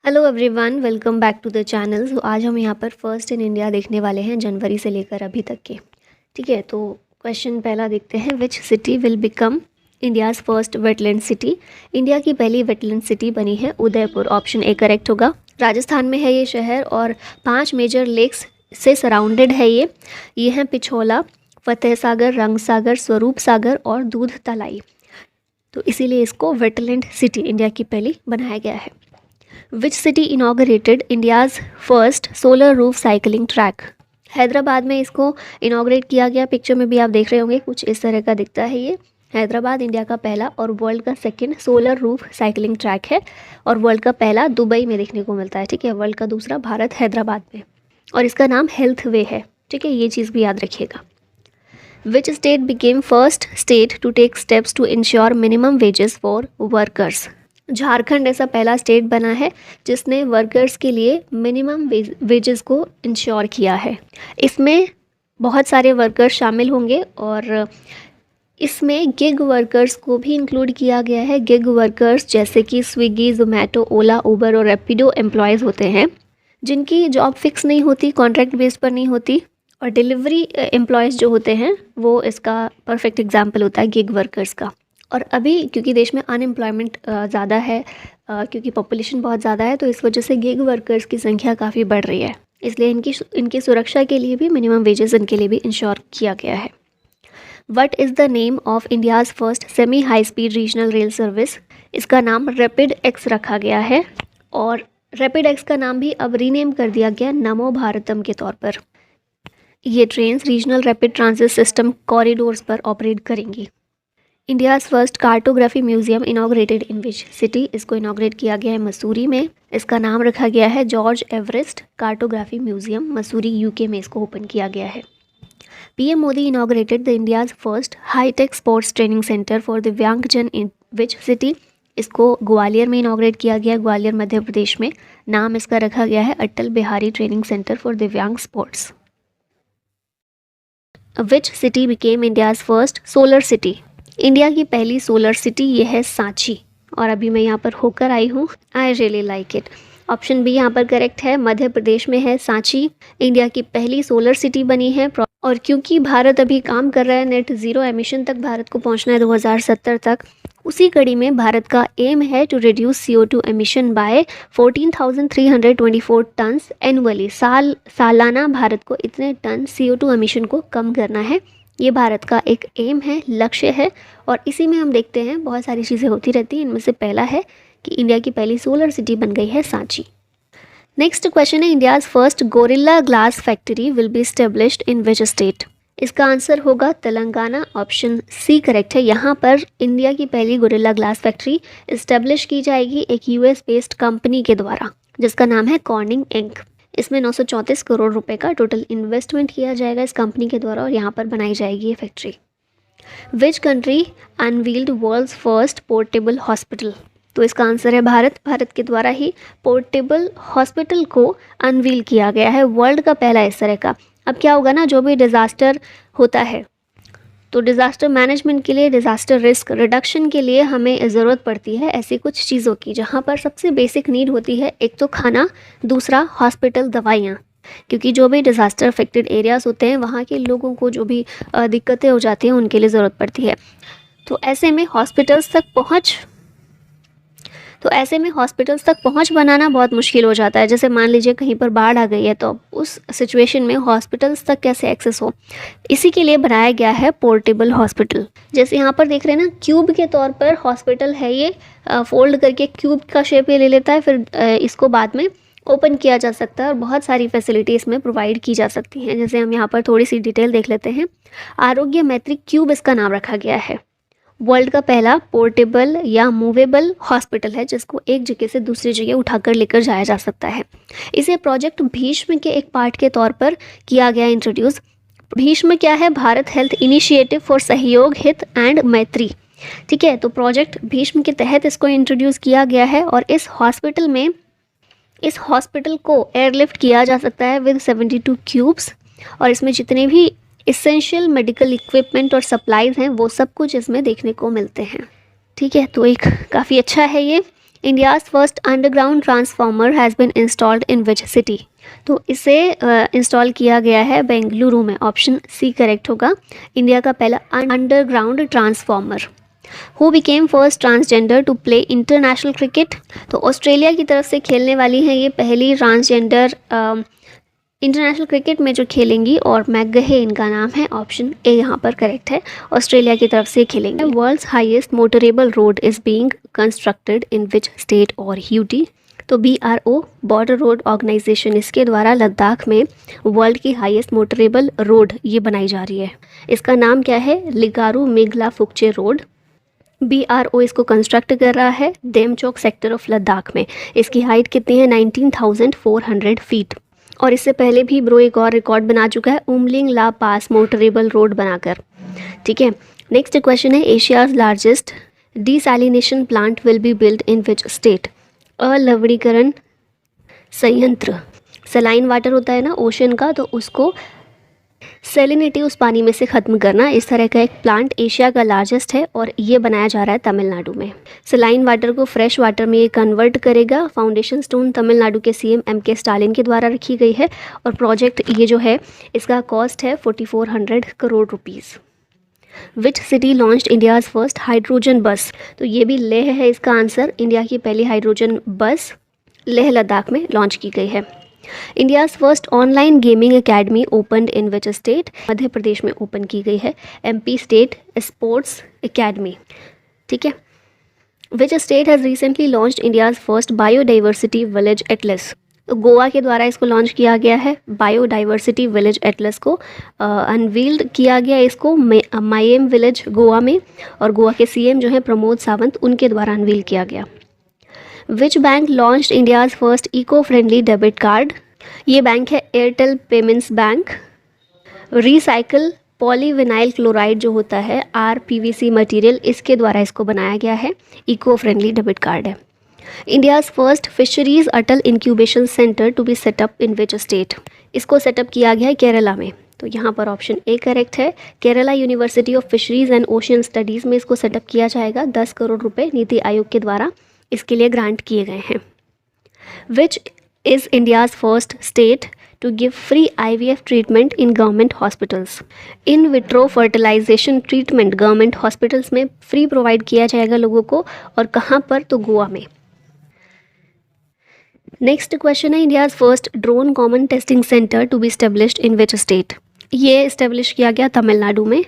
Hello everyone, welcome back to the channel. तो आज हम यहाँ पर फर्स्ट इन इंडिया देखने वाले हैं जनवरी से लेकर अभी तक के। ठीक है, तो क्वेश्चन पहला देखते हैं। विच city will become India's first wetland city. India की पहली वेटलैंड सिटी बनी है उदयपुर। ऑप्शन ए करेक्ट होगा। राजस्थान में है ये शहर और 5 मेजर लेक्स से सराउंडेड है ये हैं पिछोला, फतेह सागर, रंग सागर, स्वरूप सागर और दूध तलाई। तो इसीलिए इसको वेटलैंड सिटी इंडिया की पहली बनाया गया है। Which city inaugurated India's first solar roof cycling track. Hyderabad में इसको इनाग्रेट किया गया। पिक्चर में भी आप देख रहे होंगे, कुछ इस तरह का दिखता है ये। हैदराबाद इंडिया का पहला और वर्ल्ड का second solar roof cycling track है और वर्ल्ड का पहला दुबई में देखने को मिलता है। ठीक है, वर्ल्ड का दूसरा भारत हैदराबाद में, और इसका नाम हेल्थ वे है। ठीक है, ये चीज़ भी याद रखिएगा। Which state became first state to take steps to ensure minimum wages for workers. Jharkhand ऐसा पहला स्टेट बना है जिसने वर्कर्स के लिए मिनिमम वेजेस को इंश्योर किया है। इसमें बहुत सारे वर्कर्स शामिल होंगे और इसमें गिग वर्कर्स को भी इंक्लूड किया गया है। गिग वर्कर्स जैसे कि स्विगी, जोमेटो, ओला, उबर और रैपिडो एम्प्लॉयज़ होते हैं जिनकी जॉब फिक्स नहीं होती, कॉन्ट्रैक्ट बेस पर नहीं होती। और डिलीवरी एम्प्लॉयज़ जो होते हैं वो इसका परफेक्ट एग्जाम्पल होता है गिग वर्कर्स का। और अभी क्योंकि देश में अनएम्प्लॉयमेंट ज़्यादा है, क्योंकि पॉपुलेशन बहुत ज़्यादा है, तो इस वजह से गिग वर्कर्स की संख्या काफ़ी बढ़ रही है। इसलिए इनकी सुरक्षा के लिए भी मिनिमम वेजेस इनके लिए भी इंश्योर किया गया है। What is the name of India's first semi high speed regional rail service. इसका नाम रैपिड एक्स रखा गया है और रैपिड एक्स का नाम भी अब रीनेम कर दिया गया नमो भारतम के तौर पर। ये train regional rapid transit system corridors पर ऑपरेट करेंगी। India's first cartography museum inaugurated in which city. इसको इनाग्रेट किया गया है मसूरी में। इसका नाम रखा गया है George Everest cartography museum, Mussoorie UK में इसको ओपन किया गया है। PM Modi inaugurated the India's first high tech sports training centre for दिव्यांगजन इन विच सिटी। इसको ग्वालियर में इनाग्रेट किया गया, ग्वालियर मध्य प्रदेश में। नाम इसका रखा गया है Atal Bihari training centre for दिव्यांग स्पोर्ट्स। विच city became India's first solar city. India की पहली सोलर सिटी ये है सांची, और अभी मैं यहाँ पर होकर आई हूँ। I really like it. Option B यहाँ पर करेक्ट है, मध्य प्रदेश में है सांची। इंडिया की पहली सोलर सिटी बनी है। और क्योंकि भारत अभी काम कर रहा है नेट ज़ीरो एमिशन तक भारत को पहुँचना है 2070 तक, उसी कड़ी में भारत का एम है to reduce CO2 emission by 14,324 tons annually. सालाना भारत को इतने टन CO2 एमिशन को कम करना है। ये भारत का एक एम है, लक्ष्य है। और इसी में हम देखते हैं बहुत सारी चीज़ें होती रहती हैं। इनमें से पहला है कि इंडिया की पहली सोलर सिटी बन गई है सांची। नेक्स्ट क्वेश्चन है, India's first gorilla glass factory will be established in which state. इसका आंसर होगा तेलंगाना। ऑप्शन सी करेक्ट है। यहाँ पर इंडिया की पहली गोरिल्ला ग्लास फैक्ट्री इस्टेब्लिश की जाएगी एक US बेस्ड कंपनी के द्वारा जिसका नाम है कॉर्निंग इंक। इसमें 934 करोड़ रुपए का टोटल इन्वेस्टमेंट किया जाएगा इस कंपनी के द्वारा और यहाँ पर बनाई जाएगी ये factory. Which country unveiled world's first portable hospital. तो इसका आंसर है भारत। भारत के द्वारा ही पोर्टेबल हॉस्पिटल को अनवील किया गया है, वर्ल्ड का पहला इस तरह का। अब क्या होगा ना, जो भी डिज़ास्टर होता है तो डिज़ास्टर मैनेजमेंट के लिए, डिज़ास्टर रिस्क रिडक्शन के लिए हमें ज़रूरत पड़ती है ऐसी कुछ चीज़ों की जहाँ पर सबसे बेसिक नीड होती है, एक तो खाना, दूसरा हॉस्पिटल, दवाइयाँ। क्योंकि जो भी डिज़ास्टर अफेक्टेड एरियाज़ होते हैं वहाँ के लोगों को जो भी दिक्कतें हो जाती हैं उनके लिए ज़रूरत पड़ती है। तो ऐसे में हॉस्पिटल्स तक पहुंच बनाना बहुत मुश्किल हो जाता है। जैसे मान लीजिए कहीं पर बाढ़ आ गई है तो उस सिचुएशन में हॉस्पिटल्स तक कैसे एक्सेस हो, इसी के लिए बनाया गया है पोर्टेबल हॉस्पिटल। जैसे यहाँ पर देख रहे हैं ना, क्यूब के तौर पर हॉस्पिटल है ये, फोल्ड करके क्यूब का शेप ये ले लेता है, फिर इसको बाद में ओपन किया जा सकता है और बहुत सारी फैसिलिटी इसमें प्रोवाइड की जा सकती हैं। जैसे हम यहाँ पर थोड़ी सी डिटेल देख लेते हैं। आरोग्य मैत्री क्यूब इसका नाम रखा गया है। वर्ल्ड का पहला पोर्टेबल या मूवेबल हॉस्पिटल है जिसको एक जगह से दूसरी जगह उठाकर लेकर जाया जा सकता है। इसे प्रोजेक्ट भीष्म के एक पार्ट के तौर पर किया गया इंट्रोड्यूस। भीष्म क्या है? भारत हेल्थ इनिशिएटिव फॉर सहयोग, हित एंड मैत्री। ठीक है, तो प्रोजेक्ट भीष्म के तहत इसको इंट्रोड्यूस किया गया है और इस हॉस्पिटल को एयरलिफ्ट किया जा सकता है विद 72 क्यूब्स, और इसमें जितने भी इसेंशियल मेडिकल इक्विपमेंट और सप्लाईज हैं वो सब कुछ इसमें देखने को मिलते हैं। ठीक है, तो एक काफ़ी अच्छा है ये। India's first underground transformer has been installed in which city? तो इसे इंस्टॉल किया गया है बेंगलुरु में। ऑप्शन सी करेक्ट होगा। इंडिया का पहला underground transformer. Who became first transgender to play international cricket? तो ऑस्ट्रेलिया की तरफ से खेलने वाली हैं ये पहली ट्रांसजेंडर इंटरनेशनल क्रिकेट में जो खेलेंगी, और मैकगहे इनका नाम है। ऑप्शन ए यहाँ पर करेक्ट है, ऑस्ट्रेलिया की तरफ से खेलेंगे। World's highest motorable road is being constructed in which state और यूटी? तो BRO बॉर्डर रोड ऑर्गेनाइजेशन, इसके द्वारा लद्दाख में वर्ल्ड की हाईएस्ट मोटरेबल रोड ये बनाई जा रही है। इसका नाम क्या है? लिगारू मेघला फुकचे रोड। BRO इसको कंस्ट्रक्ट कर रहा है देमचोक सेक्टर ऑफ लद्दाख में। इसकी हाइट कितनी है? 19,400 फीट। और इससे पहले भी ब्रो एक और रिकॉर्ड बना चुका है Umling La pass motorable road बनाकर। ठीक है, नेक्स्ट क्वेश्चन है Asia's largest desalination plant will be build in which state? अलवणीकरण संयंत्र, सलाइन वाटर होता है ना ओशन का, तो उसको सेलिनिटी उस पानी में से ख़त्म करना, इस तरह का एक प्लांट एशिया का लार्जेस्ट है और ये बनाया जा रहा है तमिलनाडु में। सलाइन वाटर को फ्रेश वाटर में ये कन्वर्ट करेगा। फाउंडेशन स्टोन तमिलनाडु के CM MK स्टालिन के द्वारा रखी गई है और प्रोजेक्ट ये जो है इसका कॉस्ट है 4400 crore rupees. Which city launched India's first hydrogen बस? तो ये भी लेह है इसका आंसर। इंडिया की पहली हाइड्रोजन बस लेह लद्दाख में लॉन्च की गई है। India's first online gaming academy opened in which state? Madhya Pradesh में ओपन की गई है, MP स्टेट स्पोर्ट्स एकेडमी। ठीक है। Which state has recently launched India's first biodiversity village Atlas? तो गोवा के द्वारा इसको लॉन्च किया गया है। बायोडाइवर्सिटी विलेज एटलस को अनवील्ड किया गया इसको मायम विलेज गोवा में, और गोवा के CM जो है प्रमोद सावंत, उनके द्वारा अनवील किया गया। Which bank launched India's first eco friendly debit card? ये बैंक है Airtel payments bank. Recycle polyvinyl chloride जो होता है RPVC मटेरियल, इसके द्वारा इसको बनाया गया है, इको फ्रेंडली डेबिट कार्ड है। India's first fisheries Atal incubation centre to be set up in which state? इसको सेटअप किया गया है केरला में। तो यहाँ पर ऑप्शन ए करेक्ट है, Kerala university of fisheries and ocean studies में इसको सेटअप किया जाएगा। 10 करोड़ रुपए नीति आयोग के द्वारा इसके लिए ग्रांट किए गए हैं। Which is India's first state to give free IVF treatment in government hospitals? In vitro fertilisation treatment government hospitals में फ्री प्रोवाइड किया जाएगा लोगों को, और कहाँ पर? तो गोवा में। नेक्स्ट क्वेश्चन है India's first drone common testing centre to be established in which state? ये एस्टेब्लिश किया गया तमिलनाडु में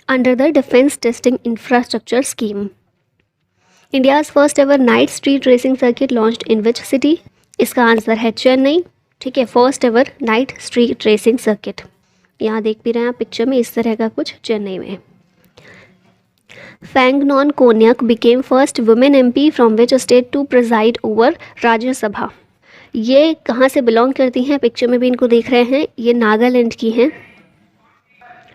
under the defence testing infrastructure scheme. India's first ever night street racing circuit launched in which city? इसका answer है चेन्नई। ठीक है, first ever night street racing circuit, यहाँ देख भी रहे हैं पिक्चर में, इस तरह का कुछ चेन्नई में। Phangnon Konyak became first women MP from which state to preside over Rajya Sabha? ये कहाँ से बिलोंग करती हैं? पिक्चर में भी इनको देख रहे हैं, ये नागालैंड की हैं,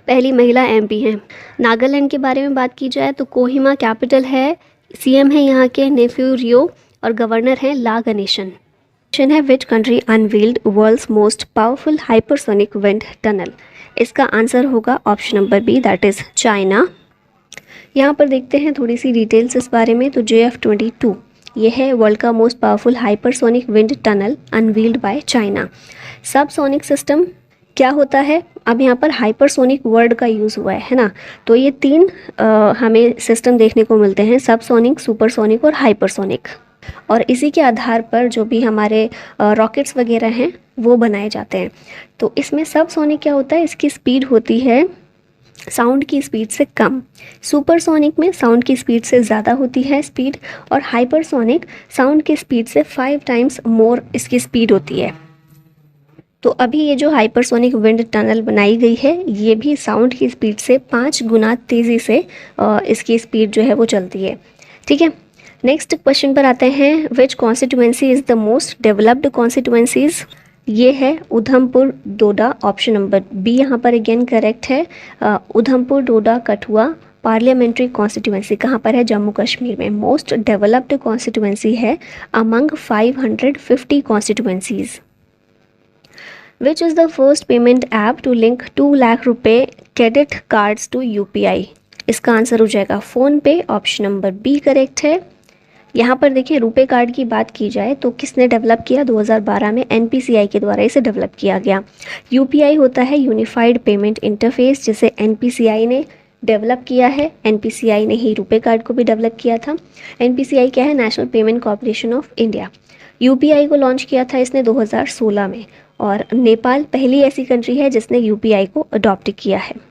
पहली महिला MP हैं। नागालैंड के बारे में बात की जाए तो कोहिमा कैपिटल है, CM है यहाँ के नेफ्यू रियो, और गवर्नर हैं ला गणेशन। क्वेश्चन है which country unveiled world's most powerful hypersonic wind tunnel? इसका आंसर होगा option number B, that is China. यहाँ पर देखते हैं थोड़ी सी डिटेल्स इस बारे में। तो JF-22 ये है वर्ल्ड का most powerful hypersonic wind tunnel unveiled by China. Subsonic system क्या होता है? अब यहाँ पर हाइपरसोनिक वर्ड का यूज़ हुआ है ना, तो ये 3 हमें सिस्टम देखने को मिलते हैं, सबसोनिक, सुपरसोनिक और हाइपरसोनिक, और इसी के आधार पर जो भी हमारे रॉकेट्स वगैरह हैं वो बनाए जाते हैं। तो इसमें सबसोनिक क्या होता है? इसकी स्पीड होती है साउंड की स्पीड से कम, सुपरसोनिक में साउंड की स्पीड से ज़्यादा होती है स्पीड, और हाइपरसोनिक साउंड की स्पीड से 5 टाइम्स मोर इसकी स्पीड होती है। तो अभी ये जो हाइपरसोनिक विंड टनल बनाई गई है, ये भी साउंड की स्पीड से 5 गुना तेज़ी से इसकी स्पीड जो है वो चलती है। ठीक है, नेक्स्ट क्वेश्चन पर आते हैं। Which constituency is the most developed constituencies? ये है Udhampur Doda, option number B यहाँ पर अगेन करेक्ट है। उधमपुर डोडा कठुआ पार्लियामेंट्री कॉन्स्टिट्यूएंसी कहाँ पर है? जम्मू कश्मीर में। मोस्ट डेवलप्ड कॉन्स्टिट्यूएंसी है among 550 constituencies. Which is the first payment app to link 2 lakh रुपये क्रेडिट कार्ड्स टू UPI? इसका आंसर हो जाएगा फ़ोन पे, ऑप्शन नंबर बी करेक्ट है। यहाँ पर देखिए रुपे कार्ड की बात की जाए तो किसने डेवलप किया, 2012 में एनपीसीआई के द्वारा इसे डेवलप किया गया। यूपीआई होता है यूनिफाइड पेमेंट इंटरफेस, जिसे एनपीसीआई ने डेवलप किया है। एनपीसीआई ने ही रुपे कार्ड को भी डेवलप किया था। एनपीसीआई क्या है, national payment corporation of India. UPI को लॉन्च किया था इसने 2016 में, और नेपाल पहली ऐसी कंट्री है जिसने यूपीआई को अडॉप्ट किया है।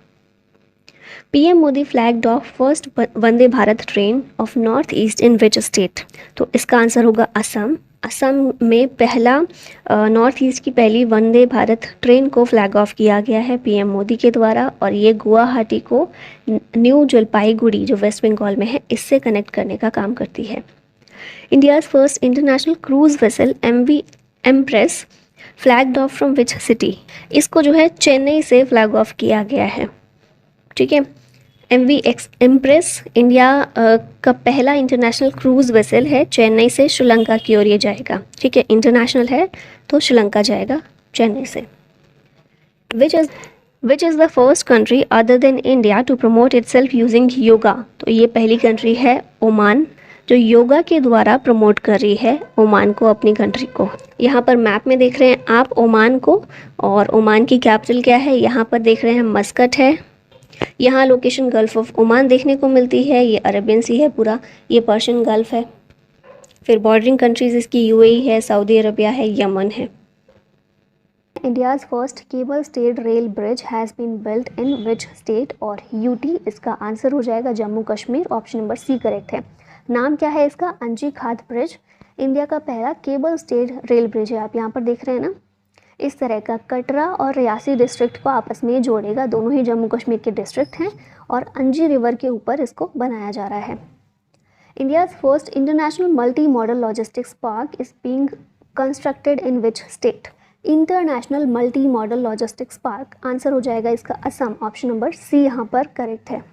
PM Modi flagged of first Vande Bharat train of north east in which state? तो इसका आंसर होगा असम। असम में पहला नॉर्थ ईस्ट की पहली वंदे भारत ट्रेन को फ्लैग ऑफ किया गया है पीएम मोदी के द्वारा, और ये गुवाहाटी को न्यू जलपाईगुड़ी जो वेस्ट बंगाल में है इससे कनेक्ट करने का काम करती है। India's first international cruise vessel MV Empress flagged off from which city? इसको जो है चेन्नई से फ्लैग ऑफ किया गया है। ठीक है, एमवी एम्प्रेस इंडिया का पहला इंटरनेशनल क्रूज वेसल है, चेन्नई से श्रीलंका की ओर ये जाएगा। ठीक है, इंटरनेशनल है तो श्रीलंका जाएगा चेन्नई से। Which is the first country other than India to promote itself using yoga? तो ये पहली कंट्री है ओमान, जो योगा के द्वारा प्रमोट कर रही है ओमान को, अपनी कंट्री को। यहाँ पर मैप में देख रहे हैं आप ओमान को, और ओमान की कैपिटल क्या है, यहाँ पर देख रहे हैं मस्कट है। यहाँ लोकेशन गल्फ ऑफ ओमान देखने को मिलती है, ये अरेबियन सी है पूरा, ये पर्शियन गल्फ है। फिर बॉर्डरिंग कंट्रीज इसकी यूएई है, सऊदी अरबिया है, यमन है। India's first cable stayed rail bridge has been built in which state और यूटी? इसका आंसर हो जाएगा Jammu Kashmir, option number C correct है। नाम क्या है इसका, अंजी खात ब्रिज। इंडिया का पहला केबल स्टेड रेल ब्रिज है, आप यहाँ पर देख रहे हैं ना, इस तरह का कटरा और रियासी डिस्ट्रिक्ट को आपस में जोड़ेगा, दोनों ही जम्मू कश्मीर के डिस्ट्रिक्ट हैं, और अंजी रिवर के ऊपर इसको बनाया जा रहा है। India's first international multi modal logistics park is being constructed in which state? International multi modal logistics park, answer हो जाएगा इसका असम, ऑप्शन नंबर सी यहाँ पर करेक्ट है।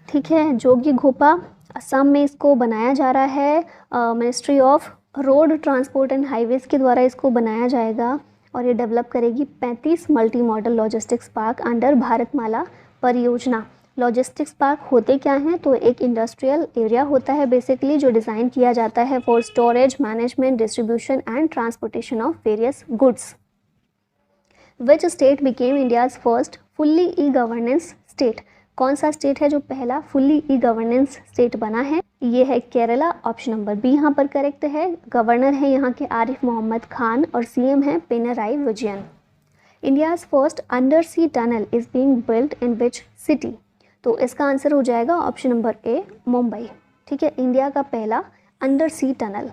ठीक है, जोगी घोपा असम में इसको बनाया जा रहा है, ministry of road transport and highways के द्वारा इसको बनाया जाएगा, और ये डेवलप करेगी 35 multi modal logistics park under Bharatmala परियोजना। लॉजिस्टिक्स पार्क होते क्या हैं, तो एक इंडस्ट्रियल एरिया होता है बेसिकली, जो डिज़ाइन किया जाता है for storage, management, distribution and transportation of various goods. Which state became India's first fully e governance state? कौन सा स्टेट है जो पहला फुल्ली ई गवर्नेंस स्टेट बना है? ये है केरला, ऑप्शन नंबर बी यहाँ पर करेक्ट है। गवर्नर है यहाँ के आरिफ मोहम्मद खान, और सीएम है Pinarayi Vijayan. India's first under sea tunnel is being built in which city? तो इसका आंसर हो जाएगा ऑप्शन नंबर ए, मुंबई। ठीक है, इंडिया का पहला अंडर सी टनल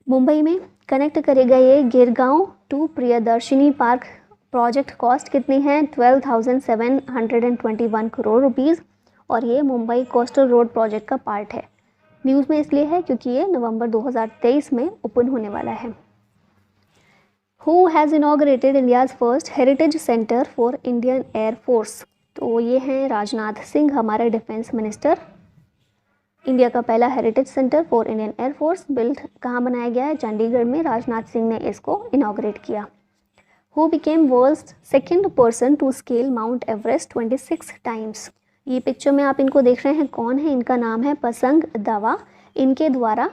मुंबई में कनेक्ट करेगा ये Girgaon to Priyadarshini park. Project cost कितनी है, 12,721 करोड़ रुपीज़, और ये मुंबई कोस्टल रोड प्रोजेक्ट का पार्ट है। न्यूज़ में इसलिए है क्योंकि ये नवंबर 2023 में ओपन होने वाला है। Who has inaugurated India's first heritage centre for Indian air force? तो ये हैं राजनाथ सिंह, हमारे डिफेंस मिनिस्टर। इंडिया का पहला heritage centre for Indian air force build कहाँ बनाया गया है, चंडीगढ़ में। राजनाथ सिंह ने इसको इनॉग्रेट किया। Who became world's second person to scale Mount Everest 26 times? ये पिक्चर में आप इनको देख रहे हैं, कौन है, इनका नाम है पसंग दवा। इनके द्वारा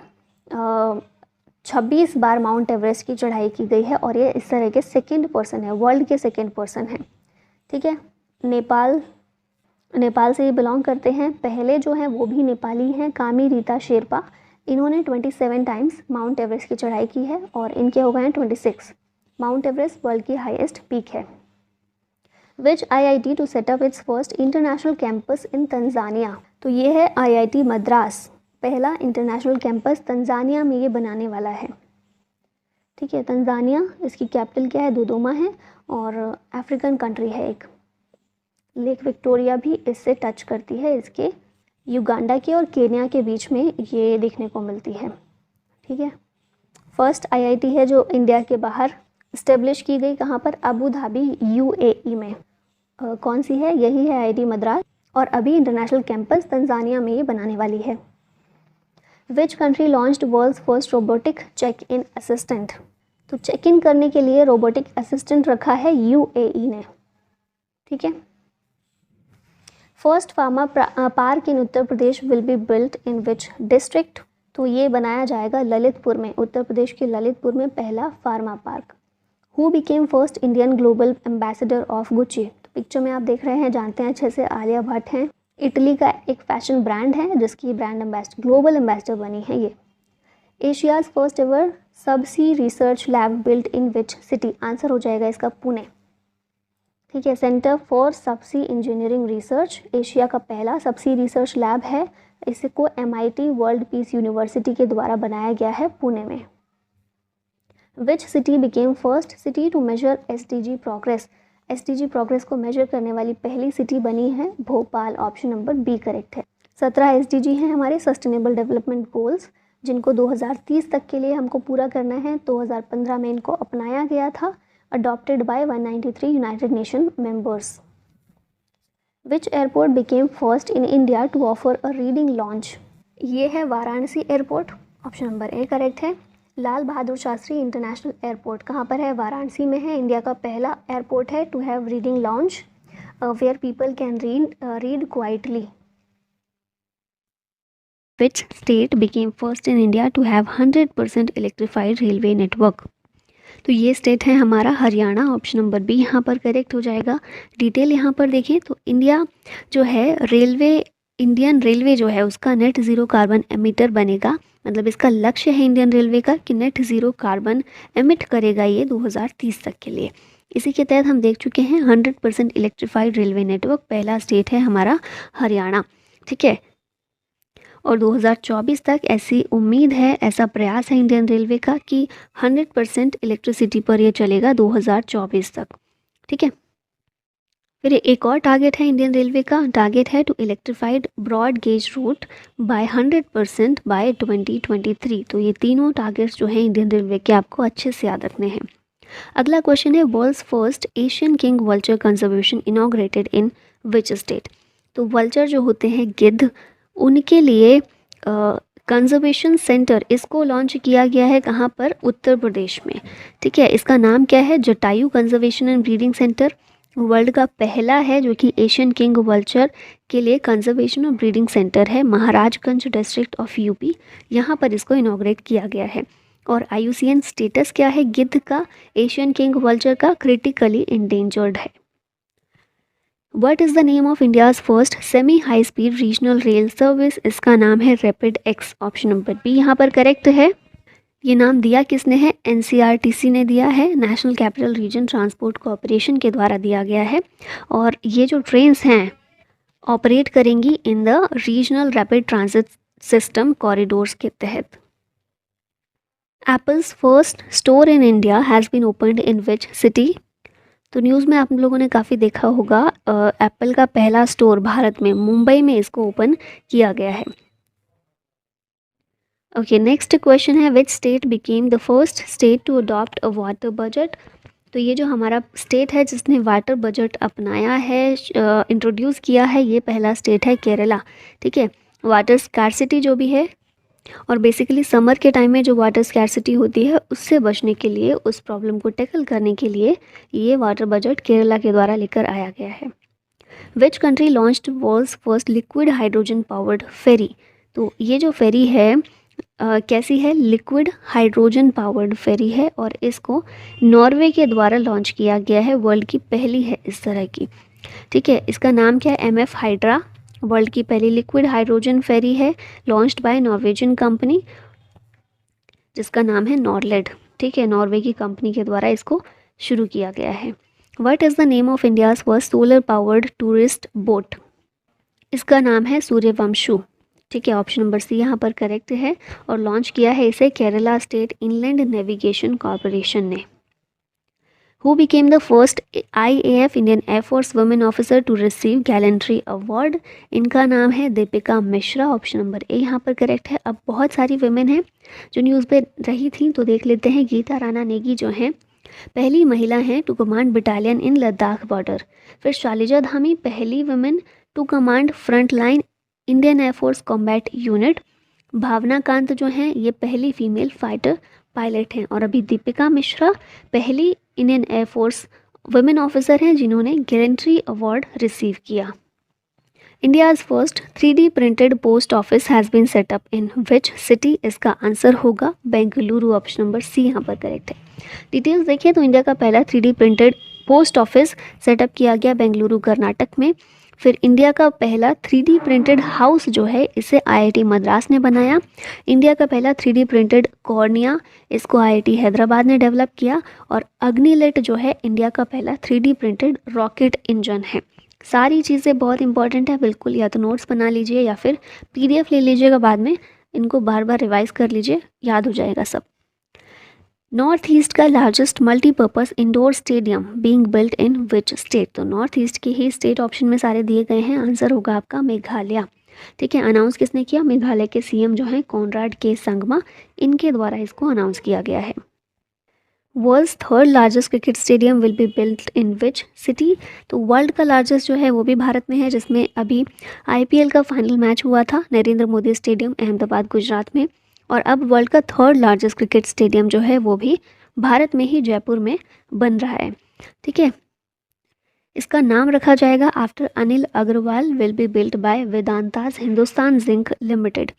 26 बार माउंट एवरेस्ट की चढ़ाई की गई है, और ये इस तरह के सेकेंड पर्सन है, वर्ल्ड के सेकेंड पर्सन है। ठीक है, नेपाल से ये बिलोंग करते हैं। पहले जो हैं वो भी नेपाली हैं, कामी रीता शेरपा। इन्होंने 27 टाइम्स माउंट एवरेस्ट की चढ़ाई की है, और इनके हो गए हैं 26। माउंट एवरेस्ट वर्ल्ड की हाईएस्ट पीक है। Which IIT to set up its first international campus in Tanzania? तो ये है IIT मद्रास, पहला इंटरनेशनल कैंपस तंजानिया में ये बनाने वाला है। ठीक है, तंजानिया, इसकी कैपिटल क्या है, दोदोमा है, और अफ्रीकन कंट्री है एक। लेक विक्टोरिया भी इससे टच करती है, इसके युगांडा के और केन्या के बीच में ये देखने को मिलती है। ठीक है, फर्स्ट IIT है जो इंडिया के बाहर इस्टेब्लिश की गई, कहाँ पर, अबू धाबी UAE में। कौन सी है, यही है IIT मद्रास, और अभी इंटरनेशनल कैंपस तंजानिया में ये बनाने वाली है। Which country launched world's first robotic check in assistant? तो चेक इन करने के लिए रोबोटिक असिस्टेंट रखा है UAE ने। ठीक है, first pharma park in Uttar Pradesh will be built in which district? तो ये बनाया जाएगा ललितपुर में, उत्तर प्रदेश के ललितपुर में पहला pharma park. Who became first Indian global ambassador of Gucci? तो पिक्चर में आप देख रहे हैं, जानते हैं अच्छे से, आलिया भट्ट हैं। इटली का एक फैशन ब्रांड है जिसकी ब्रांड एम्बेसडर, ग्लोबल एम्बेसडर बनी है ये। Asia's first ever subsea research lab built in which city? Answer हो जाएगा इसका पुणे। ठीक है, centre for subsea engineering research Asia का पहला सबसी रिसर्च लैब है। इसको MIT वर्ल्ड पीस यूनिवर्सिटी के द्वारा बनाया गया है पुणे में। Which city became first city to measure SDG progress? SDG progress को मेजर करने वाली पहली सिटी बनी है Bhopal. Option number B correct है। 17 SDG हैं हमारे सस्टेनेबल डेवलपमेंट गोल्स, जिनको 2030 तक के लिए हमको पूरा करना है। 2015 में इनको अपनाया गया था, adopted by 193 United Nation members. Which airport became first in India to offer a reading lounge? ये है Varanasi airport. Option number A correct है। लाल बहादुर शास्त्री इंटरनेशनल एयरपोर्ट कहाँ पर है? वाराणसी में है। इंडिया का पहला एयरपोर्ट है to have reading lounge where people can read quietly. Which state became first in India to have 100% electrified railway network? तो ये स्टेट है हमारा हरियाणा। ऑप्शन नंबर बी यहाँ पर करेक्ट हो जाएगा। डिटेल यहाँ पर देखें तो इंडिया जो है इंडियन रेलवे जो है उसका नेट ज़ीरो कार्बन एमिटर बनेगा। मतलब इसका लक्ष्य है इंडियन रेलवे का कि नेट ज़ीरो कार्बन एमिट करेगा ये 2030 तक के लिए। इसी के तहत हम देख चुके हैं 100% इलेक्ट्रीफाइड रेलवे नेटवर्क। पहला स्टेट है हमारा हरियाणा। ठीक है, और 2024 तक ऐसी उम्मीद है, ऐसा प्रयास है इंडियन रेलवे का कि 100% इलेक्ट्रिसिटी पर ये चलेगा 2024 तक। ठीक है, फिर एक और टारगेट है इंडियन रेलवे का, टारगेट है to electrified broad gauge route by 100% by 2023। तो ये तीनों टारगेट्स जो हैं इंडियन रेलवे के, आपको अच्छे से याद रखने हैं। अगला क्वेश्चन है, world's first Asian king vulture conservation inaugurated in which state? तो वल्चर जो होते हैं गिद्ध, उनके लिए कंजर्वेशन सेंटर इसको लॉन्च किया गया है कहाँ पर? उत्तर प्रदेश में। ठीक है, इसका नाम क्या है? Jatayu conservation and breeding centre. World का पहला है जो कि एशियन किंग वल्चर के लिए कंजर्वेशन और ब्रीडिंग सेंटर है। महाराजगंज डिस्ट्रिक्ट ऑफ यूपी, यहाँ पर इसको इनॉग्रेट किया गया है। और IUCN स्टेटस क्या है गिद्ध का, एशियन किंग वल्चर का? क्रिटिकली इंडेंजर्ड है। What is the name of India's first semi high speed regional rail service? इसका नाम है rapid X. Option number B यहाँ पर करेक्ट है। ये नाम दिया किसने है? NCRTC ने दिया है, national capital region transport corporation के द्वारा दिया गया है। और ये जो ट्रेन्स हैं ऑपरेट करेंगी in the regional rapid transit system corridors के तहत। Apple's first store in India has been opened in which city? तो न्यूज़ में आप लोगों ने काफ़ी देखा होगा, एप्पल का पहला स्टोर भारत में मुंबई में इसको ओपन किया गया है। ओके, नेक्स्ट क्वेश्चन है, which state became the first state to adopt a water budget? तो ये जो हमारा स्टेट है जिसने वाटर बजट अपनाया है, इंट्रोड्यूस किया है, ये पहला स्टेट है केरला। ठीक है, वाटर स्कैरसिटी जो भी है, और बेसिकली समर के टाइम में जो वाटर स्कैरसिटी होती है उससे बचने के लिए, उस प्रॉब्लम को टैकल करने के लिए ये वाटर बजट केरला के द्वारा लेकर आया गया है। Which country launched world's first liquid hydrogen powered ferry? तो ये जो फेरी है कैसी है? लिक्विड हाइड्रोजन पावर्ड फेरी है, और इसको नॉर्वे के द्वारा लॉन्च किया गया है। वर्ल्ड की पहली है इस तरह की। ठीक है, इसका नाम क्या है? MF hydra. वर्ल्ड की पहली लिक्विड हाइड्रोजन फेरी है, लॉन्च्ड बाय नॉर्वेजियन कंपनी जिसका नाम है नॉरलेड। ठीक है, नॉर्वे की कंपनी के द्वारा इसको शुरू किया गया है। What is the name of India's first solar powered tourist boat? इसका नाम है सूर्यवंशु। ठीक है, ऑप्शन नंबर सी यहाँ पर करेक्ट है, और लॉन्च किया है इसे Kerala state inland navigation corporation ने। Who became the first IAF Indian Air Force women officer to receive gallantry award? इनका नाम है दीपिका मिश्रा। ऑप्शन नंबर ए यहाँ पर करेक्ट है। अब बहुत सारी वुमेन हैं जो न्यूज़ पे रही थी, तो देख लेते हैं। गीता राणा नेगी जो हैं पहली महिला हैं to command battalion in Ladakh border. फिर शालिजा धामी पहली women to command front line Indian air force combat unit. Bhawana Kanth जो हैं ये पहली फीमेल फाइटर पायलट हैं। और अभी दीपिका मिश्रा पहली इंडियन एयरफोर्स वुमेन ऑफिसर हैं जिन्होंने गैलेंट्री अवार्ड रिसीव किया। India's first 3D printed post office has been set up in which city? इसका आंसर होगा बेंगलुरु। ऑप्शन नंबर सी यहाँ पर करेक्ट है। डिटेल्स देखिए तो इंडिया का पहला 3D printed post office setup किया गया बेंगलुरु कर्नाटक में। फिर इंडिया का पहला 3D प्रिंटेड हाउस जो है इसे IIT मद्रास ने बनाया। इंडिया का पहला 3D प्रिंटेड कॉर्निया, इसको IIT हैदराबाद ने डेवलप किया। और अग्निलेट जो है इंडिया का पहला 3D प्रिंटेड रॉकेट इंजन है। सारी चीज़ें बहुत इंपॉर्टेंट है, बिल्कुल या तो नोट्स बना लीजिए या फिर PDF ले लीजिएगा, बाद में इनको बार बार रिवाइज कर लीजिए, याद हो जाएगा सब। नॉर्थ ईस्ट का largest multipurpose indoor stadium being built in which state? तो नॉर्थ ईस्ट के ही स्टेट ऑप्शन में सारे दिए गए हैं, आंसर होगा आपका मेघालय। ठीक है, अनाउंस किसने किया? मेघालय के CM जो हैं कॉनराड के संगमा, इनके द्वारा इसको अनाउंस किया गया है। World's third largest cricket stadium will be built in which city? तो वर्ल्ड का लार्जेस्ट जो है वो भी भारत में है, जिसमें अभी IPL का फाइनल मैच हुआ था नरेंद्र मोदी स्टेडियम अहमदाबाद गुजरात में। और अब वर्ल्ड का थर्ड लार्जेस्ट क्रिकेट स्टेडियम जो है वो भी भारत में ही जयपुर में बन रहा है। ठीक है, इसका नाम रखा जाएगा after Anil Agarwal, will be built by Vedanta's Hindustan Zinc Limited.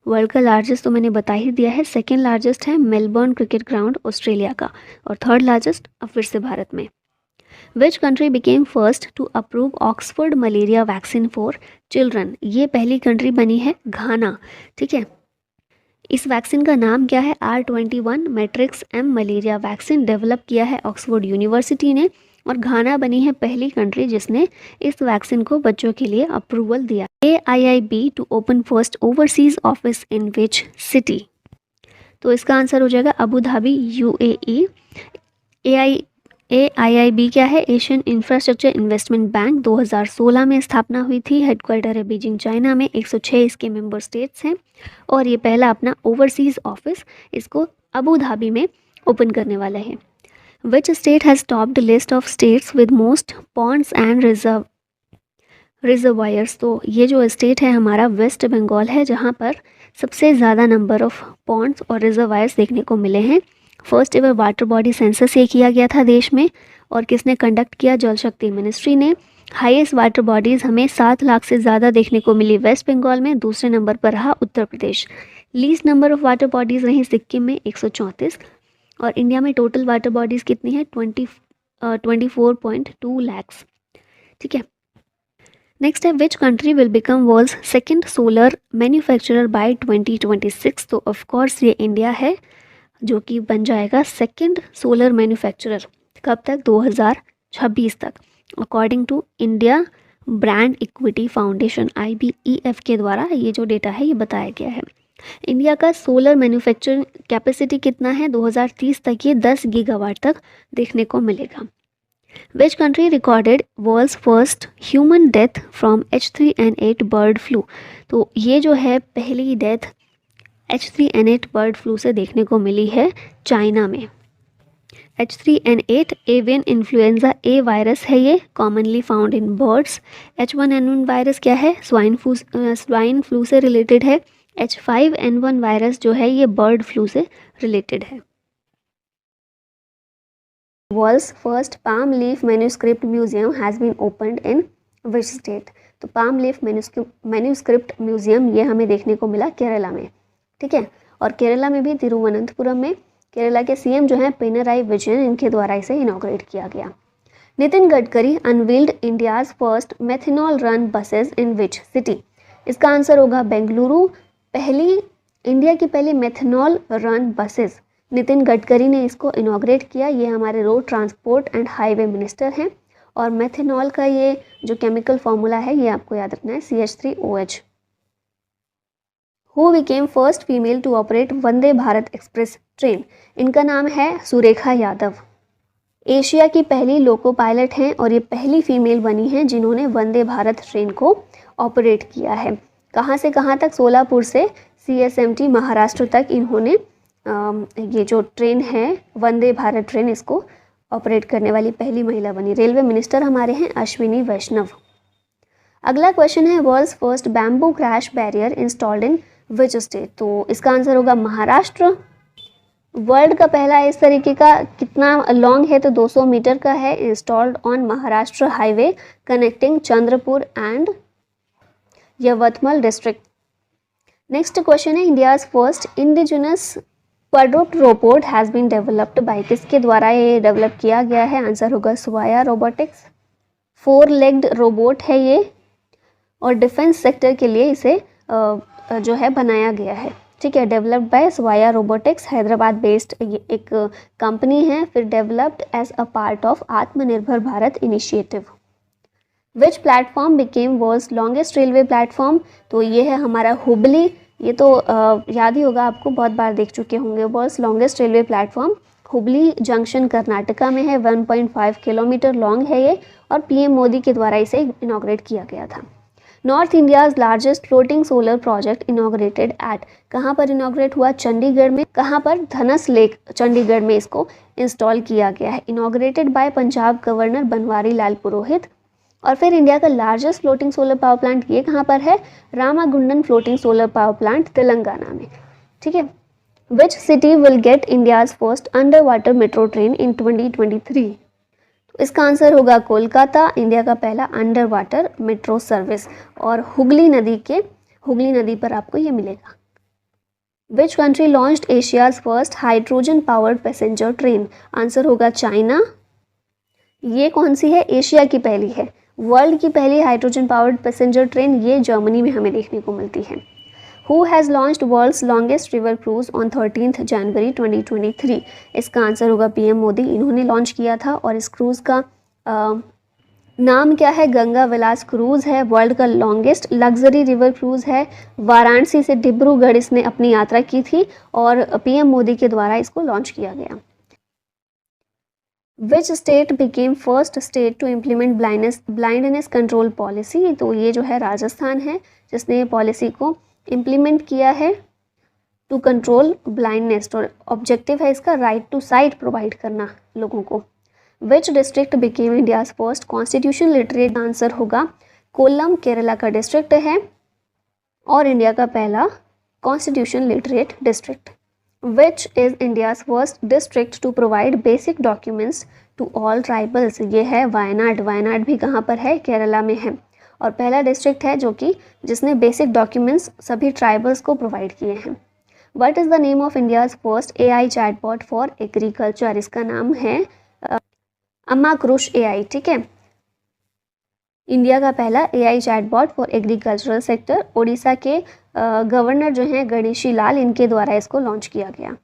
World का लार्जेस्ट तो मैंने बता ही दिया है, सेकेंड लार्जेस्ट है मेलबर्न क्रिकेट ग्राउंड ऑस्ट्रेलिया का, और थर्ड लार्जेस्ट अब फिर से भारत में। Which country became first to approve Oxford malaria vaccine for children? ये पहली कंट्री बनी है घाना। ठीक है, इस वैक्सीन का नाम क्या है? R21 matrix M malaria vaccine develop किया है ऑक्सफोर्ड यूनिवर्सिटी ने, और घाना बनी है पहली कंट्री जिसने इस वैक्सीन को बच्चों के लिए अप्रूवल दिया। AIIB to open first overseas office in which city? तो इसका आंसर हो जाएगा अबू धाबी UAE। AIIB क्या है? एशियन इंफ्रास्ट्रक्चर इन्वेस्टमेंट बैंक, 2016 में स्थापना हुई थी। हेडक्वार्टर है बीजिंग चाइना में, 106 इसके मेंबर स्टेट्स हैं, और ये पहला अपना ओवरसीज ऑफिस इसको अबू धाबी में ओपन करने वाला है। Which state has topped list of states with most Pond's and reservoirs? तो ये जो स्टेट है हमारा वेस्ट बंगाल है, जहाँ पर सबसे ज़्यादा नंबर ऑफ पॉन्ड्स और रिजर्वायर्स देखने को मिले हैं। First ever water body census ये किया गया था देश में, और किसने कंडक्ट किया? जल शक्ति मिनिस्ट्री ने। हाईएस्ट वाटर बॉडीज़ हमें 7 लाख से ज़्यादा देखने को मिली वेस्ट बंगाल में, दूसरे नंबर पर रहा Uttar Pradesh. Least number of water bodies रही सिक्किम में 134, और इंडिया में टोटल वाटर बॉडीज़ कितनी है? 24.2 लैक्स। ठीक है, नेक्स्ट है which country will become world's second solar manufacturer by 2026? तो ऑफकोर्स ये इंडिया है जो कि बन जाएगा सेकेंड सोलर मैन्युफैक्चरर। कब तक? 2026 तक, according to India brand equity foundation IBEF के द्वारा ये जो डेटा है ये बताया गया है। इंडिया का सोलर मैन्युफैक्चरिंग कैपेसिटी कितना है? 2030 तक ये 10 गीगावाट तक देखने को मिलेगा। Which country recorded world's first human death from H3N8 bird flu? तो ये जो है पहली डेथ H3N8 बर्ड फ्लू से देखने को मिली है चाइना में। H3N8 avian influenza A virus है, ये commonly found in birds. H1N1 virus क्या है? स्वाइन फ्लू से रिलेटेड है। H5N1 वायरस जो है ये बर्ड फ्लू से रिलेटेड है। World's first palm leaf manuscript museum has been opened in which state? तो पाम लीफ मैन्यूस्क्रिप्ट म्यूजियम ये हमें देखने को मिला केरला में। ठीक है, और केरला में भी तिरुवनंतपुरम में केरला के CM जो हैं पिनराई विजयन, इनके द्वारा इसे इनॉग्रेट किया गया। Nitin Gadkari unveiled India's first methanol run buses in which city? इसका आंसर होगा बेंगलुरु। इंडिया की पहली methanol run buses Nitin Gadkari ने इसको इनॉग्रेट किया। ये हमारे road transport and highway minister हैं, और मेथनॉल का ये जो केमिकल फॉर्मूला है ये आपको याद रखना है, CH3OH। Who became first female to operate Vande Bharat express train? इनका नाम है सुरेखा यादव। एशिया की पहली लोको पायलट हैं, और ये पहली फीमेल बनी हैं जिन्होंने वंदे भारत ट्रेन को ऑपरेट किया है। कहाँ से कहाँ तक? सोलापुर से CSMT महाराष्ट्र तक इन्होंने ये जो ट्रेन है वंदे भारत ट्रेन, इसको ऑपरेट करने वाली पहली महिला बनी। रेलवे मिनिस्टर हमारे हैं अश्विनी वैष्णव। अगला क्वेश्चन है world's first bamboo crash barrier installed in which state? तो इसका आंसर होगा महाराष्ट्र। वर्ल्ड का पहला इस तरीके का कितना लॉन्ग है? तो 200 मीटर का है, installed on Maharashtra highway connecting Chandrapur and Yavatmal district. Next question है India's first indigenous quadruped robot has been developed by, किसके द्वारा ये डेवलप किया गया है? आंसर होगा स्वाया रोबोटिक्स। 4 लेग्ड रोबोट है ये और डिफेंस सेक्टर के लिए इसे जो है बनाया गया है। ठीक है, developed by Svaya Robotics, Hyderabad based ये एक कंपनी है। फिर developed as a part of Atmanirbhar Bharat initiative. Which platform became world's longest railway platform? तो ये है हमारा हुबली, ये तो याद ही होगा आपको, बहुत बार देख चुके होंगे। World's longest railway platform Hubli junction Karnataka में है, 1.5 किलोमीटर लॉन्ग है ये और पीएम मोदी के द्वारा इसे इनॉग्रेट किया गया था। North India's largest floating solar project inaugurated at, कहाँ पर इनॉग्रेट हुआ? चंडीगढ़ में। कहाँ पर? धनस लेक चंडीगढ़ में इसको इंस्टॉल किया गया है। Inaugurated by Punjab governor Banwari Lal Purohit. और फिर इंडिया का largest floating solar power plant ये कहाँ पर है? Ramagundam floating solar power plant Telangana में। ठीक है। Which city will get India's first under water metro train in 2023? तो इसका आंसर होगा कोलकाता, इंडिया का पहला अंडर वाटर मेट्रो सर्विस। और हुगली नदी पर आपको ये मिलेगा। Which country launched Asia's first hydrogen powered passenger train? Answer होगा चाइना। ये कौन सी है? एशिया की पहली है। वर्ल्ड की पहली हाइड्रोजन पावर्ड पैसेंजर ट्रेन ये जर्मनी में हमें देखने को मिलती है। Who has launched world's longest river cruise on 13th जनवरी 2023? इसका आंसर होगा पीएम मोदी, इन्होंने लॉन्च किया था। और इस क्रूज़ का नाम क्या है? गंगा विलास क्रूज़ है। वर्ल्ड का लॉन्गेस्ट लग्जरी रिवर क्रूज़ है। वाराणसी से डिब्रूगढ़ इसने अपनी यात्रा की थी और पीएम मोदी के द्वारा इसको लॉन्च किया गया। Which state became first state to implement blindness control policy? तो ये जो है राजस्थान है जिसने पॉलिसी को इम्प्लीमेंट किया है टू कंट्रोल ब्लाइंडनेस। और ऑब्जेक्टिव है इसका राइट टू साइट प्रोवाइड करना लोगों को। विच district became India's first constitution literate? Answer होगा कोल्लम, केरला का डिस्ट्रिक्ट है और इंडिया का पहला constitution literate district. Which is India's first district to provide basic documents to all tribals? ये है वायनाड। वायनाड भी कहाँ पर है? केरला में है और पहला डिस्ट्रिक्ट है जो कि जिसने बेसिक डॉक्यूमेंट्स सभी ट्राइबल्स को प्रोवाइड किए हैं। What is the name of India's first AI chatbot for agriculture? इसका नाम है अम्मा क्रुश एआई। ठीक है, इंडिया का पहला AI chatbot for agricultural sector. Odisha के गवर्नर जो हैं गणेशी लाल, इनके द्वारा इसको लॉन्च किया गया।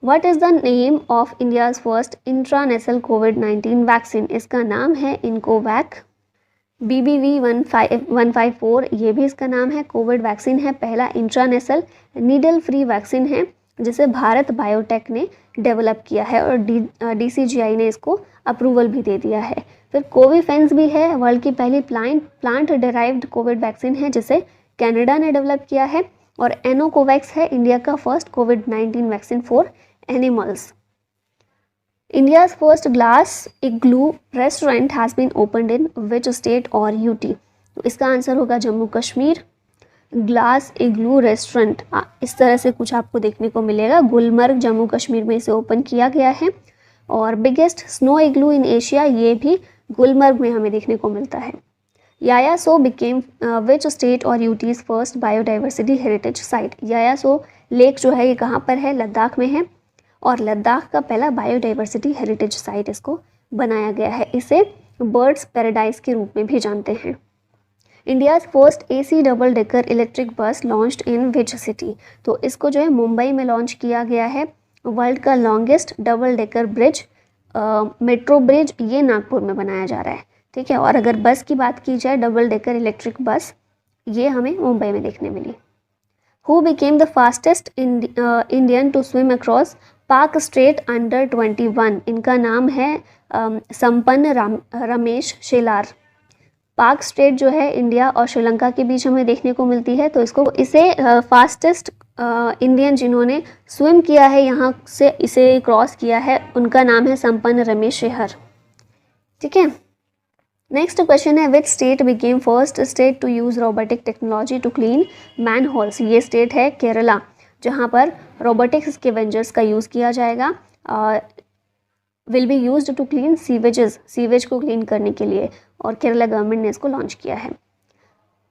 What is the name of India's first intranasal कोविड-19 वैक्सीन? इसका नाम है इनकोवैक। BBV 154 ये भी इसका नाम है। कोविड वैक्सीन है, पहला इंट्रानेशनल नीडल फ्री वैक्सीन है जिसे भारत बायोटेक ने डेवलप किया है और DCGI ने इसको अप्रूवल भी दे दिया है। फिर कोविफेंस भी है, वर्ल्ड की पहली प्लांट डिराइव्ड कोविड वैक्सीन है जिसे कनाडा ने डेवलप किया है। और एनोकोवैक्स है इंडिया का first covid vaccine for animals. India's first glass igloo restaurant has been opened in which state or UT? तो इसका आंसर होगा जम्मू कश्मीर। ग्लास इग्लू रेस्टोरेंट इस तरह से कुछ आपको देखने को मिलेगा। गुलमर्ग जम्मू कश्मीर में इसे ओपन किया गया है। और biggest snow igloo in Asia ये भी गुलमर्ग में हमें देखने को मिलता है। यायासो बिकेम विच स्टेट और UTs first biodiversity heritage site? Yaya Tso lake जो है ये कहाँ पर है? लद्दाख में है और लद्दाख का पहला बायोडाइवर्सिटी हेरिटेज साइट इसको बनाया गया है। इसे बर्ड्स पैराडाइज के रूप में भी जानते हैं। India's first AC double decker electric bus launched in which city? तो इसको जो है मुंबई में लॉन्च किया गया है। वर्ल्ड का longest double decker bridge metro bridge ये नागपुर में बनाया जा रहा है। ठीक है, और अगर बस की बात की जाए डबल डेकर इलेक्ट्रिक बस ये हमें मुंबई में देखने मिली। Who became the fastest Indian to swim across पाक स्ट्रेट अंडर 21? इनका नाम है संपन्न रमेश शेलार। पाक स्ट्रेट जो है इंडिया और श्रीलंका के बीच हमें देखने को मिलती है, तो इसे फास्टेस्ट इंडियन जिन्होंने स्विम किया है यहाँ से इसे क्रॉस किया है उनका नाम है संपन्न रमेश शेहर। ठीक है, नेक्स्ट क्वेश्चन है which state became first state to use robotic technology to clean manholes? ये स्टेट है केरला जहाँ पर रोबोटिक स्कैवेंजर्स का यूज़ किया जाएगा। Will be used to clean sewage को क्लीन करने के लिए और केरला गवर्नमेंट ने इसको लॉन्च किया है।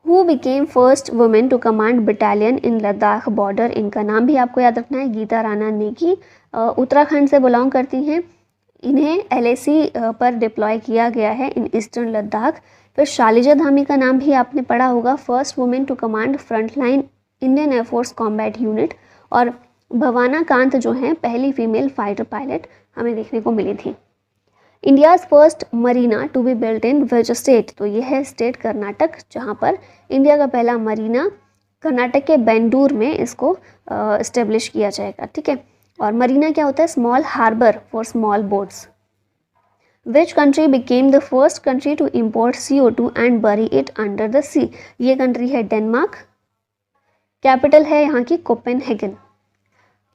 Who became first women to command battalion in Ladakh border, इनका नाम भी आपको याद रखना है, गीता राणा नेगी, उत्तराखंड से बिलोंग करती हैं। इन्हें LAC पर डिप्लॉय किया गया है इन ईस्टर्न लद्दाख। फिर शालिजा धामी का नाम भी आपने पढ़ा होगा, first women to command frontline Indian air force combat unit. और भवाना कांत जो हैं पहली फीमेल फाइटर पायलट हमें देखने को मिली थी। India's first marina to be built in which state, तो यह है स्टेट कर्नाटक, जहाँ पर इंडिया का पहला मरीना कर्नाटक के बेंडूर में इसको इस्टेब्लिश किया जाएगा। ठीक है, और मरीना क्या होता है? Small harbour for small boats. Which country became the first country to import CO2 and bury it under the sea, ये कंट्री है डेनमार्क। कैपिटल है यहाँ की कोपेनहेगन।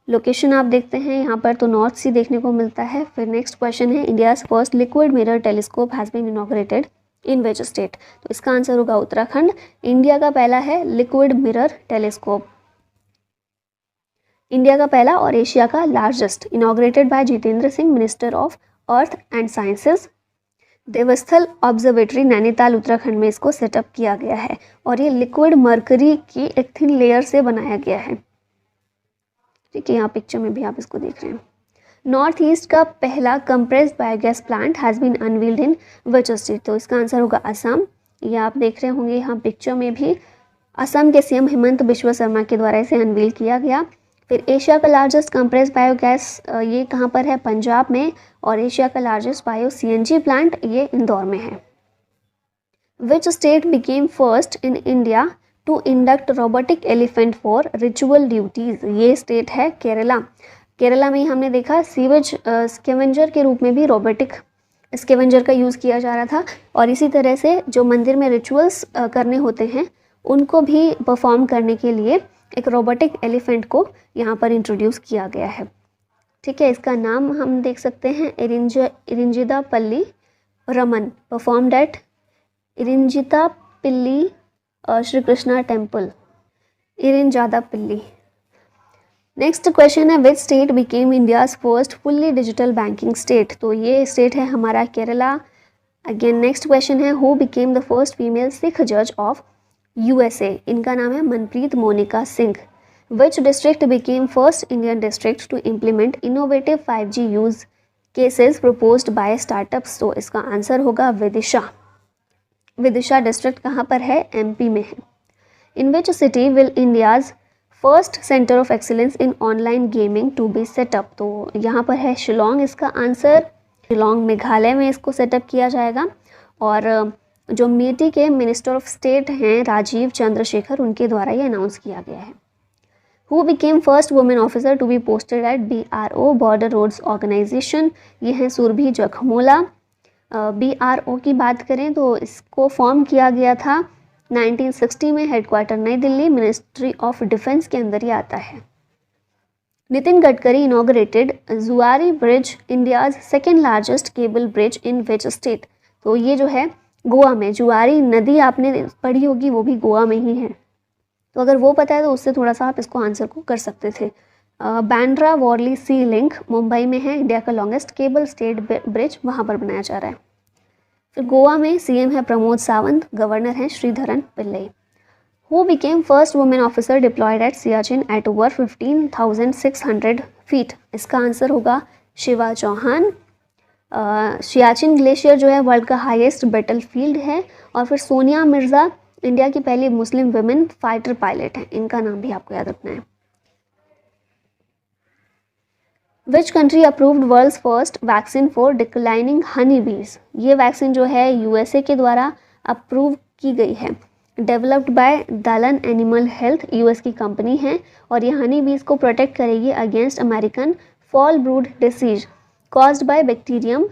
लोकेशन आप देखते हैं यहाँ पर तो नॉर्थ सी देखने को मिलता है। फिर नेक्स्ट क्वेश्चन है, India's first liquid mirror telescope has been inaugurated in which state, तो इसका आंसर होगा उत्तराखंड। इंडिया का पहला है लिक्विड मिरर टेलीस्कोप, इंडिया का पहला और एशिया का largest, inaugurated bye Jitendra Singh, minister of earth and sciences. Devasthal observatory Nainital Uttarakhand में इसको सेटअप किया गया है और ये लिक्विड मर्करी की एक थिन लेयर से बनाया गया है। ठीक है, यहाँ पिक्चर में भी आप इसको देख रहे हैं। नॉर्थ ईस्ट का पहला compressed biogas plant has been unveiled in which state, तो इसका आंसर होगा असम। ये आप देख रहे होंगे यहाँ पिक्चर में भी, असम के CM हेमंत बिश्व शर्मा के द्वारा इसे अनवील किया गया। फिर एशिया का लार्जेस्ट कंप्रेस्ड बायोगैस ये कहाँ पर है? पंजाब में। और एशिया का लार्जेस्ट बायो CNG प्लांट ये इंदौर में है। Which state became first in India to induct robotic elephant for ritual duties, ये स्टेट है केरला। केरला में ही हमने देखा सीवेज स्केवेंजर के रूप में भी रोबोटिक स्केवेंजर का यूज़ किया जा रहा था, और इसी तरह से जो मंदिर में रिचुअल्स करने होते हैं उनको भी परफॉर्म करने के लिए एक रोबोटिक एलिफेंट को यहाँ पर इंट्रोड्यूस किया गया है। ठीक है, इसका नाम हम देख सकते हैं इरिंजिदा पल्ली रमन, परफॉर्म्ड एट इरिंजिता पिल्ली श्री कृष्णा टेम्पल, इरिंजादा पिल्ली। नेक्स्ट क्वेश्चन है, which state became India's first fully digital banking state, तो ये स्टेट है हमारा केरला। अगेन नेक्स्ट क्वेश्चन है, who became the first female Sikh जज ऑफ USA, इनका नाम है Manpreet Monica Singh. Which district became first Indian district to implement innovative 5G use cases proposed by startups, तो इसका आंसर होगा विदिशा। विदिशा डिस्ट्रिक्ट कहाँ पर है? MP में है। In which city will India's first centre of excellence in online gaming to be set up, तो यहाँ पर है शिलोंग इसका आंसर। शिलोंग मेघालय में इसको सेटअप किया जाएगा। और जो मेटी के मिनिस्टर ऑफ स्टेट हैं राजीव चंद्रशेखर, उनके द्वारा ये अनाउंस किया गया है। Who became first women officer to be posted at BRO border roads organisation, ये है सुरभि जखमोला। BRO की बात करें तो इसको फॉर्म किया गया था 1960 में, हेडक्वार्टर नई दिल्ली, मिनिस्ट्री ऑफ डिफेंस के अंदर ही आता है। नितिन गडकरी इनॉग्रेटेड जुआरी bridge, India's second largest cable bridge in which state, तो ये जो है गोवा में, जुआरी नदी आपने पढ़ी होगी, वो भी गोवा में ही है, तो अगर वो पता है तो उससे थोड़ा सा आप इसको आंसर को कर सकते थे। बांद्रा वॉरली सी लिंक मुंबई में है, इंडिया का लॉन्गेस्ट केबल स्टेट ब्रिज वहाँ पर बनाया जा रहा है। फिर गोवा में CM है प्रमोद सावंत, गवर्नर हैं Sreedharan Pillai. Who became first women officer deployed at Siachen at over 15,600 feet, इसका आंसर होगा शिवा चौहान। सियाचिन ग्लेशियर जो है वर्ल्ड का हाईएस्ट बैटल फील्ड है। और फिर सोनिया मिर्ज़ा इंडिया की पहली मुस्लिम वुमेन फाइटर पायलट हैं, इनका नाम भी आपको याद रखना है। Which country approved world's first vaccine for declining honey bees, ये वैक्सीन जो है USA के द्वारा अप्रूव की गई है। Developed by Dalan Animal Health, US की कंपनी है, और ये हनी बीज को प्रोटेक्ट करेगी against American foul brood disease caused by bacterium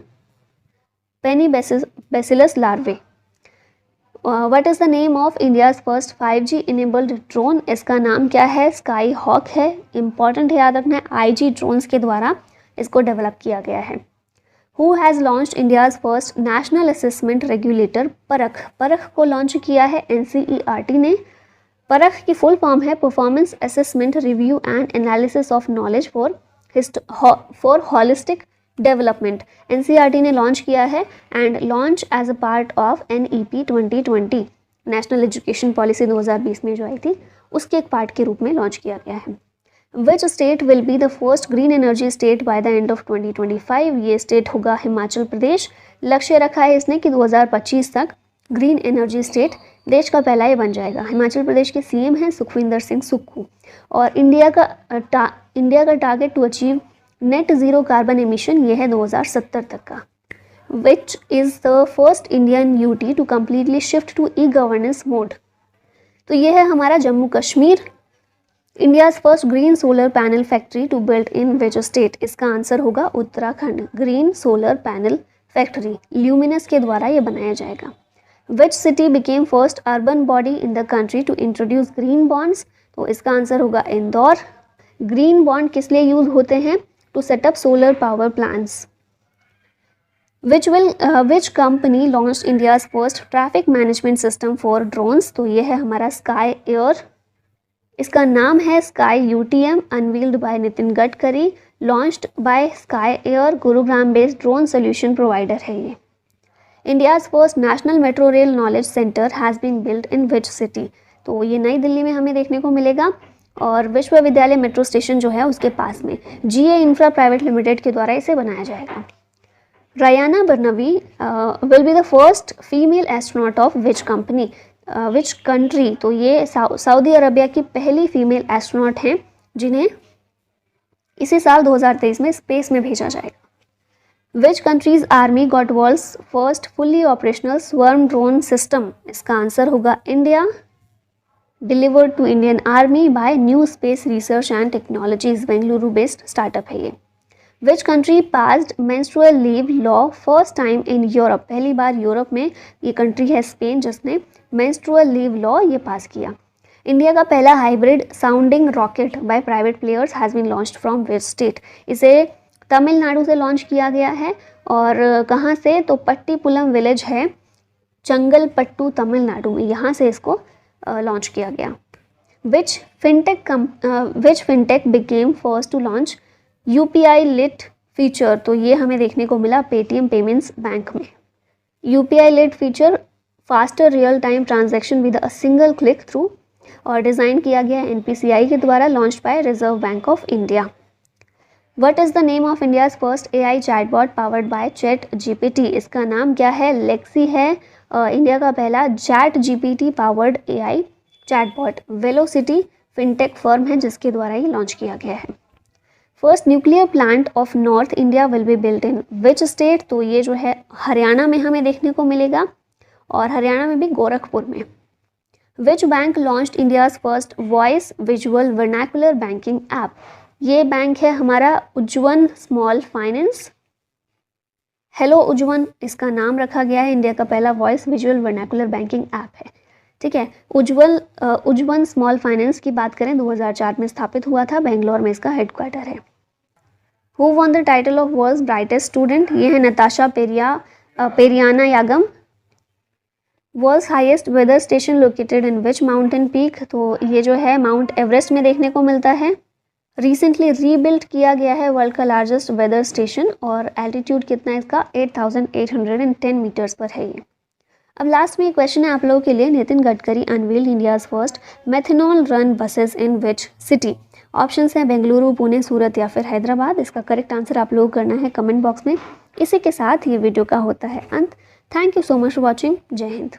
Paenibacillus larvae. What is the name of India's first 5G enabled drone, इसका नाम क्या है? स्काई हॉक है। इंपॉर्टेंट है, याद रखना है, IG ड्रोन्स के द्वारा इसको डेवलप किया गया है। Who has launched India's first national assessment regulator, परख, परख को लॉन्च किया है NCERT ने। परख की फुल फॉर्म है performance assessment review and analysis of knowledge for holistic development, NCERT ने लॉन्च किया है and launch as a part of NEP 2020। National education policy 2020 में जो आई थी उसके एक पार्ट के रूप में लॉन्च किया गया है। Which state will be the first green energy state by the end of 2025? ये स्टेट होगा हिमाचल प्रदेश। लक्ष्य रखा है इसने कि 2025 तक ग्रीन एनर्जी स्टेट देश का पहला ही बन जाएगा। हिमाचल प्रदेश के सीएम हैं सुखविंदर सिंह सुक्खू। और इंडिया का target to achieve net zero carbon emission ये है 2070 तक का। Which is the first Indian UT to completely shift to e governance mode? तो ये है हमारा Jammu Kashmir. India's first green solar panel factory to build in which state? इसका answer होगा Uttarakhand. Green solar panel factory Luminous के द्वारा ये बनाया जाएगा। Which city became first urban body in the country to introduce green bonds? तो इसका आंसर होगा इंदौर। ग्रीन बॉन्ड किस लिए यूज होते हैं? To set up solar power plants. Which company launch India's first traffic management system for drones? तो ये है हमारा स्काई एयर। इसका नाम है Skye UTM, unveiled by Nitin Gadkari, launched by Skye Air, Gurugram based drone solution provider है ये। India's first national metro rail knowledge centre has been build in which city? तो ये नई दिल्ली में हमें देखने को मिलेगा और विश्वविद्यालय मेट्रो स्टेशन जो है उसके पास में GA इंफ्रा प्राइवेट लिमिटेड के द्वारा इसे बनाया जाएगा। Rayyana Barnawi will be the first female astronaut of which company? Which country? तो ये सऊदी अरबिया की पहली फीमेल एस्ट्रोनॉट हैं जिन्हें इसी साल 2023 में स्पेस में भेजा जाएगा। Which country's army got world's first fully operational swarm drone system? इसका आंसर होगा India. Delivered to Indian army by new space research and technologies, Bengaluru based startup है ये। Which country passed menstrual leave law first time in Europe? पहली बार Europe में ये country है Spain जिसने मेंस्ट्रुअल लीव लॉ ये पास किया। इंडिया का पहला hybrid sounding rocket by private players has been launched from which state? इसे तमिलनाडु से लॉन्च किया गया है। और कहाँ से? तो पट्टीपुलम विलेज है चंगलपट्टू तमिलनाडु में, यहाँ से इसको लॉन्च किया गया। Which fintech became first to launch UPI lite feature? तो ये हमें देखने को मिला पेटीएम पेमेंट्स बैंक में। UPI lite feature faster real time transaction with a single click through और डिज़ाइन किया गया NPCI के द्वारा, launched by Reserve Bank of India. What is the name of India's first AI chatbot powered by ChatGPT? इसका नाम क्या है? Lexi है। इंडिया का पहला ChatGPT powered AI chatbot velocity fintech firm है जिसके द्वारा ही लॉन्च किया गया है। First nuclear plant of north India will be built in which state? तो ये जो है हरियाणा में हमें देखने को मिलेगा और हरियाणा में भी गोरखपुर में। विच bank launched India's first voice visual vernacular banking app? ये बैंक है हमारा उज्जवन स्मॉल फाइनेंस। हेलो उज्जवन इसका नाम रखा गया है। इंडिया का पहला voice visual vernacular banking app है। ठीक है, उज्जवन स्मॉल फाइनेंस की बात करें 2004 में स्थापित हुआ था, बेंगलोर में इसका हेडक्वार्टर है। Who won the title of world's brightest student? ये है Natasha Perianayagam. World's highest weather station located in which mountain peak? तो ये जो है माउंट एवरेस्ट में देखने को मिलता है। रिसेंटली रीबिल्ड किया गया है वर्ल्ड का लार्जेस्ट वेदर स्टेशन और एल्टीट्यूड कितना है इसका? 8810 मीटर्स पर है ये। अब लास्ट में एक क्वेश्चन है आप लोगों के लिए। Nitin Gadkari unveiled India's first methanol run buses in which city? Options हैं बेंगलुरु, पुणे, सूरत या फिर हैदराबाद। इसका करेक्ट आंसर आप लोगों को करना है कमेंट बॉक्स में। इसी के साथ ये वीडियो का होता है अंत। Thank you so much for watching. जय हिंद।